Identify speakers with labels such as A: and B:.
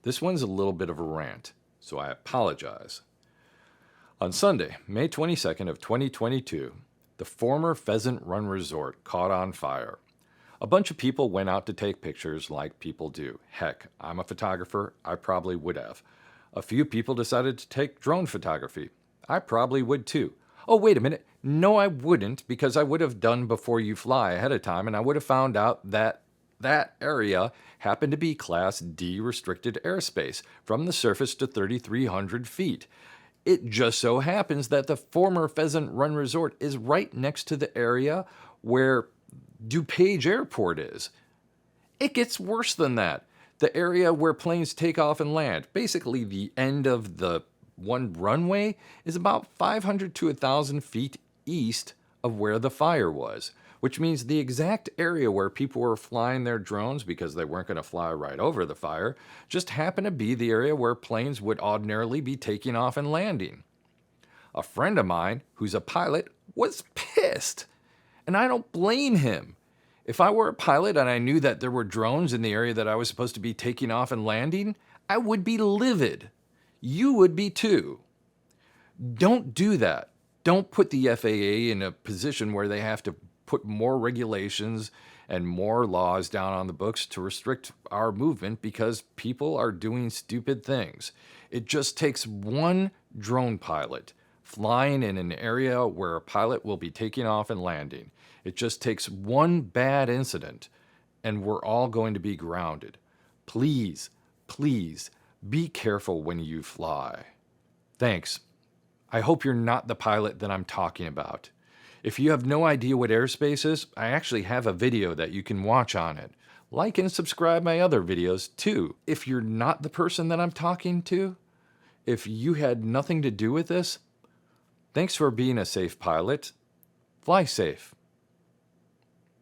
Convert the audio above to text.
A: This one's a little bit of a rant, so I apologize. On Sunday, May 22nd of 2022, the former Pheasant Run Resort caught on fire. A bunch of people went out to take pictures like people do. Heck, I'm a photographer, I probably would have. A few people decided to take drone photography. I probably would too. Oh, wait a minute. No, I wouldn't, because I would have done before you fly ahead of time, and I would have found out that area happened to be Class D restricted airspace from the surface to 3,300 feet. It just so happens that the former Pheasant Run Resort is right next to the area where DuPage Airport is. It gets worse than that. The area where planes take off and land, basically the end of the one runway, is about 500 to 1,000 feet east of where the fire was, which means the exact area where people were flying their drones because they weren't going to fly right over the fire just happened to be the area where planes would ordinarily be taking off and landing. A friend of mine, who's a pilot, was pissed, and I don't blame him. If I were a pilot and I knew that there were drones in the area that I was supposed to be taking off and landing, I would be livid. You would be too. Don't do that. Don't put the FAA in a position where they have to put more regulations and more laws down on the books to restrict our movement because people are doing stupid things. It just takes one drone pilot flying in an area where a pilot will be taking off and landing. It just takes one bad incident and we're all going to be grounded. Please, please be careful when you fly. Thanks. I hope you're not the pilot that I'm talking about. If you have no idea what airspace is, I actually have a video that you can watch on it. Like and subscribe my other videos too. If you're not the person that I'm talking to, if you had nothing to do with this, thanks for being a safe pilot. Fly safe.